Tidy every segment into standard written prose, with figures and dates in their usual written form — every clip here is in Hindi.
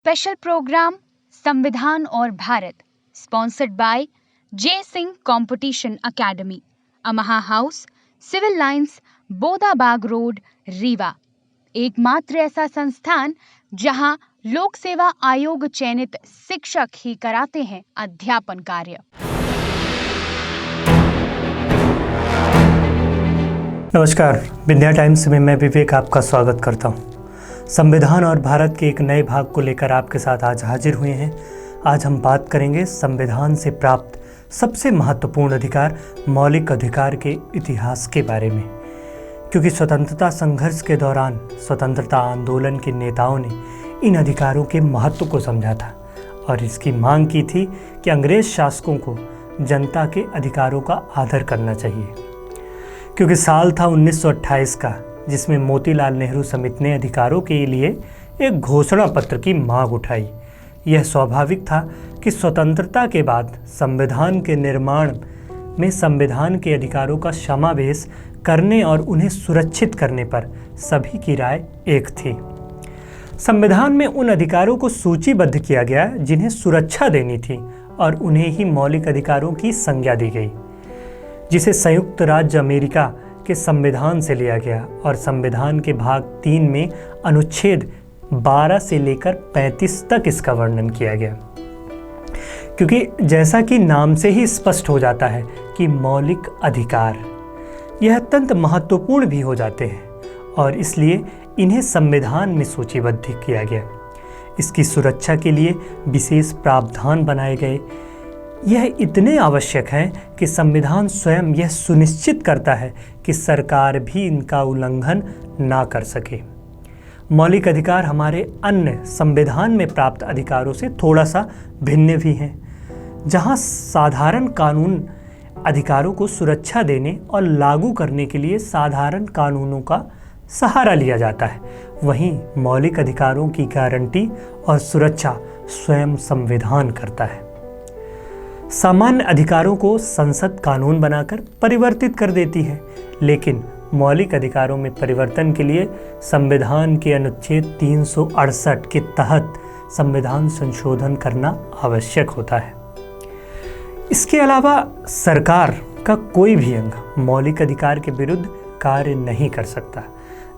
स्पेशल प्रोग्राम संविधान और Bharat sponsored by J Singh competition academy, Amha house, civil lines, Bodabag road, Rewa. एकमात्र ऐसा संस्थान जहां लोक सेवा आयोग चयनित शिक्षक ही कराते हैं अध्यापन कार्य। नमस्कार, विद्या टाइम्स में मैं विवेक आपका स्वागत करता हूं। संविधान और भारत के एक नए भाग को लेकर आपके साथ आज हाजिर हुए हैं। आज हम बात करेंगे संविधान से प्राप्त सबसे महत्वपूर्ण अधिकार, मौलिक अधिकार के इतिहास के बारे में, क्योंकि स्वतंत्रता संघर्ष के दौरान स्वतंत्रता आंदोलन के नेताओं ने इन अधिकारों के महत्व को समझा था और इसकी मांग की थी कि अंग्रेज शासकों को जनता के अधिकारों का आदर करना चाहिए। क्योंकि साल था 1928 का, जिसमें मोतीलाल नेहरू समिति ने अधिकारों के लिए एक घोषणा पत्र की मांग उठाई। यह स्वाभाविक था कि स्वतंत्रता के बाद संविधान के निर्माण में संविधान के अधिकारों का समावेश करने और उन्हें सुरक्षित करने पर सभी की राय एक थी। संविधान में उन अधिकारों को सूचीबद्ध किया गया जिन्हें सुरक्षा देनी थी और उन्हें ही मौलिक अधिकारों की संज्ञा दी गई, जिसे संयुक्त राज्य अमेरिका के संविधान से लिया गया और संविधान के भाग 3 में अनुच्छेद 12 से लेकर 35 तक इसका वर्णन किया गया। क्योंकि जैसा कि नाम से ही स्पष्ट हो जाता है कि मौलिक अधिकार यह अत्यंत महत्वपूर्ण भी हो जाते हैं और इसलिए इन्हें संविधान में सूचीबद्ध किया गया। इसकी सुरक्षा के लिए विशेष प्रावधान बनाए गए। यह इतने आवश्यक है कि संविधान स्वयं यह सुनिश्चित करता है कि सरकार भी इनका उल्लंघन ना कर सके। मौलिक अधिकार हमारे अन्य संविधान में प्राप्त अधिकारों से थोड़ा सा भिन्न भी हैं। जहां साधारण कानून अधिकारों को सुरक्षा देने और लागू करने के लिए साधारण कानूनों का सहारा लिया जाता है, वहीं मौलिक अधिकारों की गारंटी और सुरक्षा स्वयं संविधान करता है। सामान्य अधिकारों को संसद कानून बनाकर परिवर्तित कर देती है, लेकिन मौलिक अधिकारों में परिवर्तन के लिए संविधान के अनुच्छेद 368 के तहत संविधान संशोधन करना आवश्यक होता है। इसके अलावा सरकार का कोई भी अंग मौलिक अधिकार के विरुद्ध कार्य नहीं कर सकता।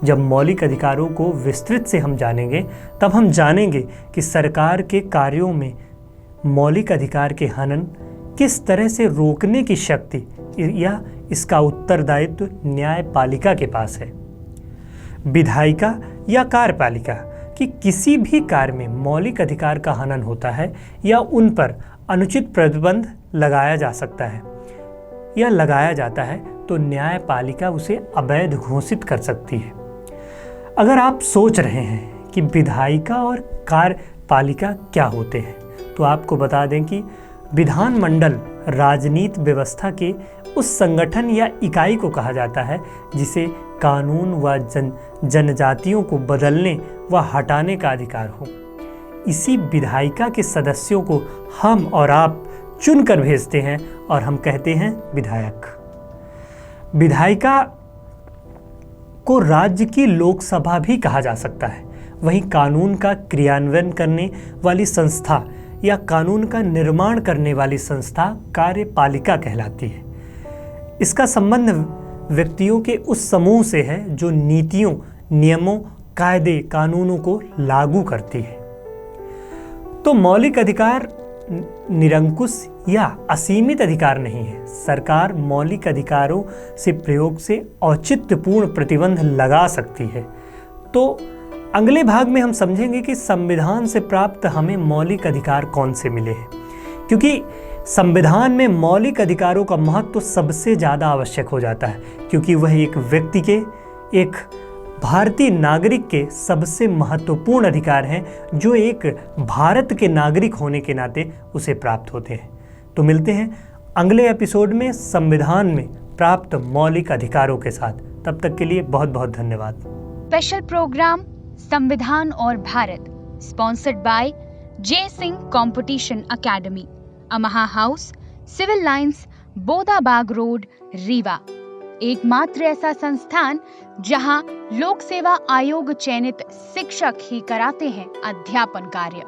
जब मौलिक अधिकारों को विस्तृत से हम जानेंगे, तब हम जानेंगे कि सरकार के कार्यों में मौलिक अधिकार के हनन किस तरह से रोकने की शक्ति या इसका उत्तरदायित्व न्यायपालिका के पास है। विधायिका या कार्यपालिका की किसी भी कार्य में मौलिक अधिकार का हनन होता है या उन पर अनुचित प्रतिबंध लगाया जा सकता है या लगाया जाता है, तो न्यायपालिका उसे अवैध घोषित कर सकती है। अगर आप सोच रहे हैं कि विधायिका और कार्यपालिका क्या होते हैं, तो आपको बता दें कि विधानमंडल राजनीति व्यवस्था के उस संगठन या इकाई को कहा जाता है जिसे कानून व जनजातियों को बदलने व हटाने का अधिकार हो। इसी विधायिका के सदस्यों को हम और आप चुनकर भेजते हैं और हम कहते हैं विधायक। विधायिका को राज्य की लोकसभा भी कहा जा सकता है। वहीं कानून का क्रियान्वयन करने वाली संस्था या कानून का निर्माण करने वाली संस्था कार्यपालिका कहलाती है। इसका संबंध व्यक्तियों के उस समूह से है जो नीतियों, नियमों, कायदे, कानूनों को लागू करती है। तो मौलिक अधिकार निरंकुश या असीमित अधिकार नहीं है। सरकार मौलिक अधिकारों से प्रयोग से औचित्यपूर्ण प्रतिबंध लगा सकती है। तो अगले भाग में हम समझेंगे कि संविधान से प्राप्त हमें मौलिक अधिकार कौन से मिले हैं, क्योंकि संविधान में मौलिक अधिकारों का महत्व सबसे ज़्यादा आवश्यक हो जाता है, क्योंकि वह एक व्यक्ति के, एक भारतीय नागरिक के सबसे महत्वपूर्ण अधिकार हैं जो एक भारत के नागरिक होने के नाते उसे प्राप्त होते हैं। तो मिलते हैं अगले एपिसोड में संविधान में प्राप्त मौलिक अधिकारों के साथ। तब तक के लिए बहुत बहुत धन्यवाद। स्पेशल प्रोग्राम संविधान और Bharat sponsored by J Singh competition academy, Amha house, civil lines, Bodabag road, Rewa. एकमात्र ऐसा संस्थान जहां लोक सेवा आयोग चयनित शिक्षक ही कराते हैं अध्यापन कार्य।